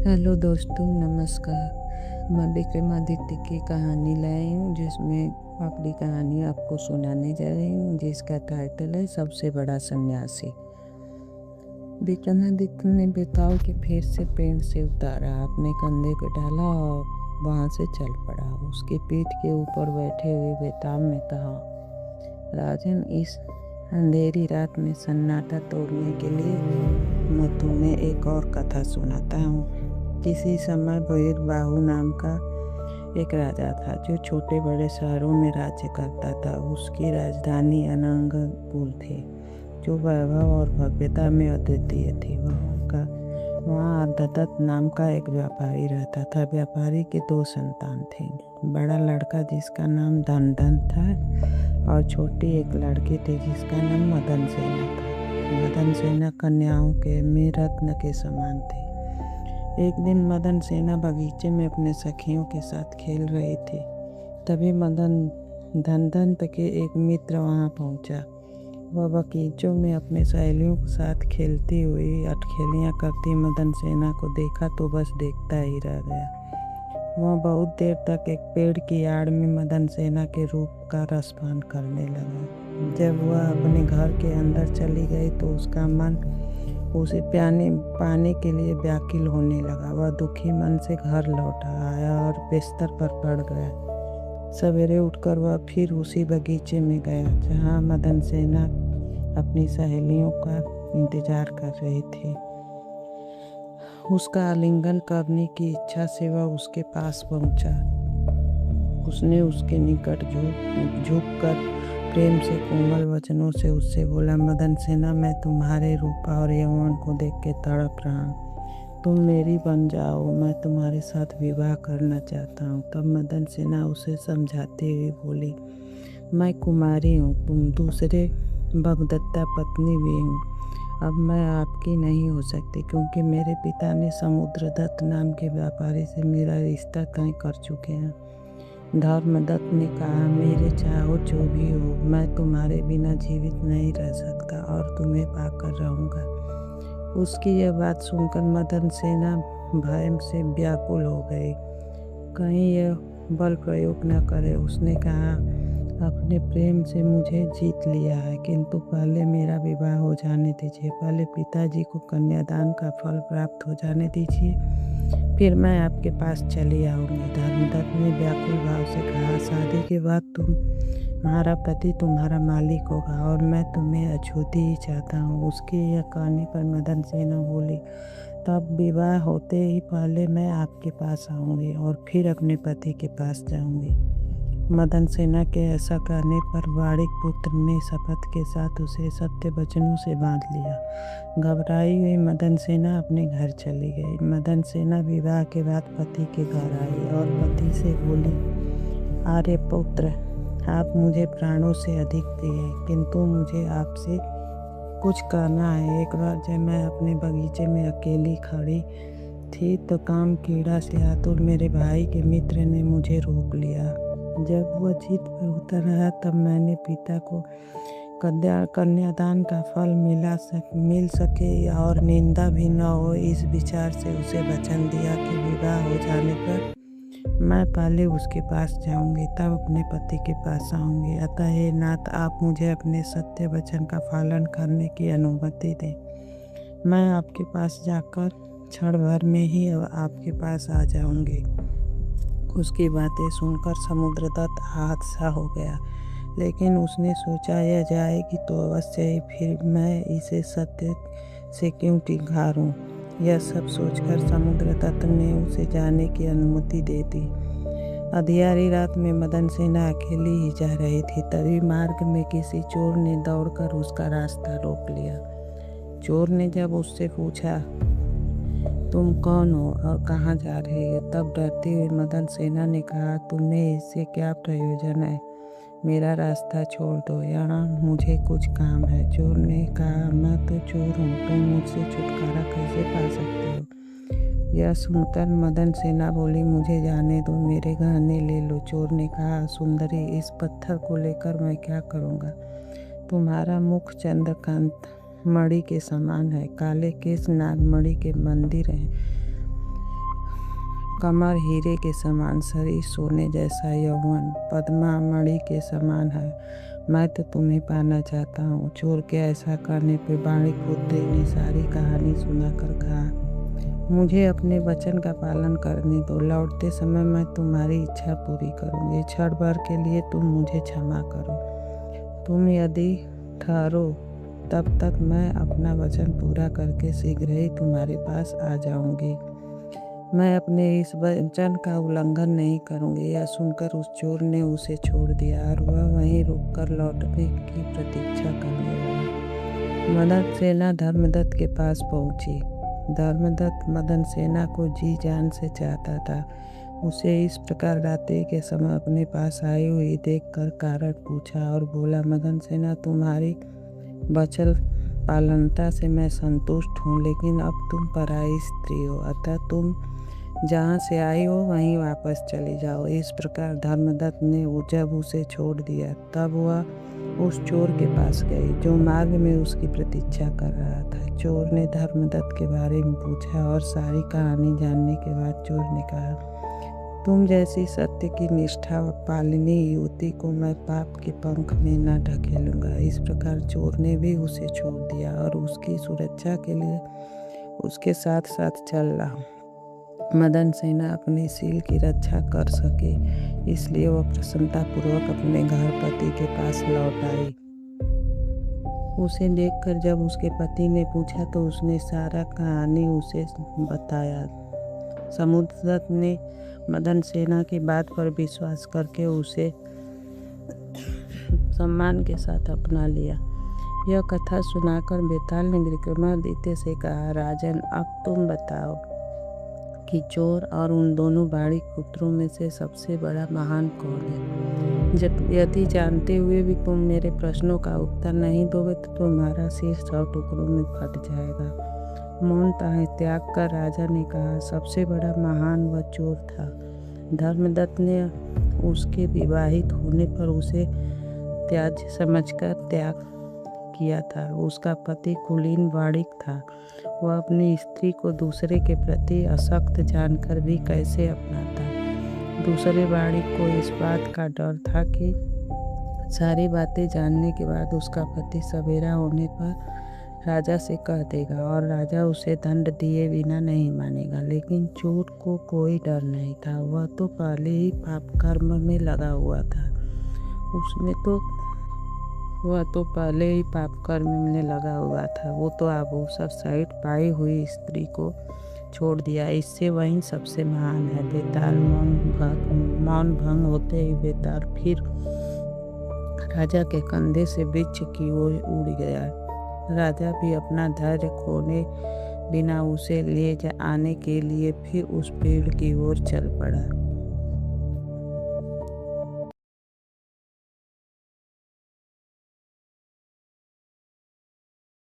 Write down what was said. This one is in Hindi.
हेलो दोस्तों, नमस्कार। मैं विक्रमादित्य की कहानी लाई हूँ, जिसमें अगली कहानी आपको सुनाने जा रही हूँ, जिसका टाइटल है सबसे बड़ा सन्यासी। विक्रमादित्य ने बेताल के फेर से पेड़ से उतारा, अपने कंधे पर डाला और वहाँ से चल पड़ा। उसकी पीठ के ऊपर बैठे हुए बेताल ने कहा, राजन, इस अंधेरी रात में सन्नाटा तोड़ने के लिए मैं तुम्हें एक और कथा सुनाता हूँ। किसी समय भूरिबाहु नाम का एक राजा था, जो छोटे बड़े शहरों में राज्य करता था। उसकी राजधानी अनंगपुर थी, जो वैभव और भव्यता में अद्वितीय थी। वहाँ दत्त नाम का एक व्यापारी रहता था। व्यापारी के 2 संतान थे। बड़ा लड़का जिसका नाम धनधन था, और छोटी एक लड़की थी जिसका नाम मदन सेना था। मदन सेना कन्याओं में रत्न के समान थे। एक दिन मदन सेना बगीचे में अपने सखियों के साथ खेल रही थी। तभी मदन धनधन के एक मित्र वहां पहुंचा। वह बगीचों में अपने सहेलियों के साथ खेलती हुई अटखेलियां करती मदन सेना को देखा तो बस देखता ही रह गया। वह बहुत देर तक एक पेड़ की आड़ में मदन सेना के रूप का रसपान करने लगा। जब वह अपने घर के अंदर चली गई तो उसका मन उसे पाने के लिए व्याकुल होने लगा। वह दुखी मन से घर लौट आया और बिस्तर पर पड़ गया। सवेरे उठकर वह फिर उसी बगीचे में गया जहाँ मदन सेना अपनी सहेलियों का इंतजार कर रही थी। उसका आलिंगन करने की इच्छा से वह उसके पास पहुंचा। उसने उसके निकट झुककर प्रेम से कोमल वचनों से उससे बोला, मदन सेना, मैं तुम्हारे रूप और यौवन को देख के तड़प रहा हूँ। तुम मेरी बन जाओ, मैं तुम्हारे साथ विवाह करना चाहता हूँ। तब मदन सेना उसे समझाते हुए बोली, मैं कुमारी हूँ, तुम दूसरे भगदत्ता पत्नी भी हूँ। अब मैं आपकी नहीं हो सकती, क्योंकि मेरे पिता ने समुद्रदत्त नाम के व्यापारी से मेरा रिश्ता तय कर चुके हैं। धर्मदत्त ने कहा, मेरे चाहो जो भी हो, मैं तुम्हारे बिना जीवित नहीं रह सकता और तुम्हें पाकर रहूंगा। उसकी यह बात सुनकर मदन सेना भय से व्याकुल हो गई, कहीं यह बल प्रयोग न करे। उसने कहा, अपने प्रेम से मुझे जीत लिया है, किंतु पहले मेरा विवाह हो जाने दीजिए। पहले पिताजी को कन्यादान का फल प्राप्त हो जाने दीजिए, फिर मैं आपके पास चली आऊँगी। धर्मदत्त ने व्याकुल भाव से कहा, शादी के बाद तुम्हारा पति तुम्हारा मालिक होगा और मैं तुम्हें अछूती ही चाहता हूँ। उसके यह कहने पर मदन सेना बोली, तब विवाह होते ही पहले मैं आपके पास आऊँगी और फिर अपने पति के पास जाऊँगी। मदन सेना के ऐसा कहने पर वाणिक पुत्र ने शपथ के साथ उसे सत्य वचनों से बांध लिया। घबराई हुई मदन सेना अपने घर चली गई। मदन सेना विवाह के बाद पति के घर आई और पति से बोली, आर्य पुत्र, आप मुझे प्राणों से अधिक प्रिय हैं, किंतु मुझे आपसे कुछ कहना है। एक बार जब मैं अपने बगीचे में अकेली खड़ी थी तो काम कीड़ा से आतुर मेरे भाई के मित्र ने मुझे रोक लिया। जब वह जीत पर उतर आया तब मैंने पिता को कन्यादान का फल मिल सके और निंदा भी न हो, इस विचार से उसे वचन दिया कि विवाह हो जाने पर मैं पहले उसके पास जाऊंगी, तब अपने पति के पास आऊंगी। अतः हे नाथ, आप मुझे अपने सत्य वचन का पालन करने की अनुमति दें। मैं आपके पास जाकर क्षण भर में ही आपके पास आ जाऊंगी। उसकी बातें सुनकर समुद्रदत्त हादसा हो गया, लेकिन उसने सोचा, यह जाएगी तो अवश्य ही, फिर मैं इसे सत्य से क्यों टिकारूं। यह सब सोचकर समुद्रदत्त ने उसे जाने की अनुमति दे दी। अंधियारी रात में मदन सेना अकेली ही जा रही थी। तभी मार्ग में किसी चोर ने दौड़कर उसका रास्ता रोक लिया। चोर ने जब उससे पूछा, तुम कौन हो और कहाँ जा रहे हो, तब डरती हुई मदन सेना ने कहा, तुम्हें इससे क्या प्रयोजन है, मेरा रास्ता छोड़ दो, यहाँ मुझे कुछ काम है। चोर ने कहा, मैं तो चोर हूँ, तुम मुझसे छुटकारा कैसे पा सकते हो। यह सुनकर मदन सेना बोली, मुझे जाने दो, मेरे गहने ले लो। चोर ने कहा, सुंदरी, इस पत्थर को लेकर मैं क्या करूँगा। तुम्हारा मुख चंद्रकांत मणि के समान है, काले केस नागमणि के मंदिर हैं, कमर हीरे के समान, शरीर सोने जैसा, यौवन पद्मा मणि के समान है। मैं तो तुम्हें पाना चाहता हूँ। चोर के ऐसा करने पे बाड़ी कुत्ते ने सारी कहानी सुनाकर कहा, मुझे अपने वचन का पालन करने दो। लौटते समय मैं तुम्हारी इच्छा पूरी करूँगी। क्षण भर के लिए तुम मुझे क्षमा करो। तुम यदि ठहरो तब तक मैं अपना वचन पूरा करके शीघ्र ही तुम्हारे पास आ जाऊंगी। मैं अपने इस वचन का उल्लंघन नहीं करूंगी। यह सुनकर उस चोर ने उसे छोड़ दिया और वह वहीं रुककर लौटने की प्रतीक्षा करने लगा। मदन सेना धर्मदत्त के पास पहुंची। धर्मदत्त मदन सेना को जी जान से चाहता था। उसे इस प्रकार रात्रि के समय अपने पास आई हुई देखकर कारण पूछा और बोला, मदन सेना, तुम्हारी वचन पालनता से मैं संतुष्ट हूँ, लेकिन अब तुम पराई स्त्री हो, अतः तुम जहाँ से आई हो वहीं वापस चली जाओ। इस प्रकार धर्मदत्त ने जब उसे छोड़ दिया तब वह उस चोर के पास गई जो मार्ग में उसकी प्रतीक्षा कर रहा था। चोर ने धर्मदत्त के बारे में पूछा और सारी कहानी जानने के बाद चोर ने कहा, तुम जैसी सत्य की निष्ठा पालिनी युवती को मैं पाप के पंख में न ढकेलूंगा। इस प्रकार चोर ने भी उसे छोड़ दिया और उसकी सुरक्षा के लिए उसके साथ साथ चल रहा। मदन सेना अपने शील की रक्षा कर सके, इसलिए वह प्रसन्नतापूर्वक अपने घर पति के पास लौट आई। उसे देखकर जब उसके पति ने पूछा तो उसने सारा कहानी उसे बताया। समुद्रदत्त ने मदन सेना की बात पर विश्वास करके उसे सम्मान के साथ अपना लिया। यह कथा सुनाकर बेताल ने विक्रमादित्य से कहा, राजन, अब तुम बताओ कि चोर और उन दोनों बाड़ी पुत्रों में से सबसे बड़ा महान कौन है? जब यदि जानते हुए भी तुम मेरे प्रश्नों का उत्तर नहीं दोगे तो तुम्हारा सिर 100 टुकड़ों में फट जाएगा। मौन त्याग कर राजा ने कहा, सबसे बड़ा महान वह चोर था। धर्मदत्त ने उसके विवाहित होने पर उसे त्याज्य समझकर त्याग किया था। उसका पति कुलीन वाणिक था। वह अपनी स्त्री को दूसरे के प्रति आसक्त जानकर भी कैसे अपनाता। दूसरे वाणिक को इस बात का डर था कि सारी बातें जानने के बाद उसका पति सवेरा होने पर राजा से कह देगा और राजा उसे दंड दिए बिना नहीं मानेगा। लेकिन चोर को कोई डर नहीं था। वह तो पहले ही पाप कर्म में लगा हुआ था। वह तो पहले ही पाप कर्म में लगा हुआ था। वो तो आभूषण सहित पाई हुई स्त्री को छोड़ दिया। इससे वही सबसे महान है। बेताल मौन भंग होते ही बेताल फिर राजा के कंधे से वृक्ष की ओर उड़ गया। राजा भी अपना धैर्य खोने बिना उसे ले आने के लिए फिर उस पेड़ की ओर चल पड़ा।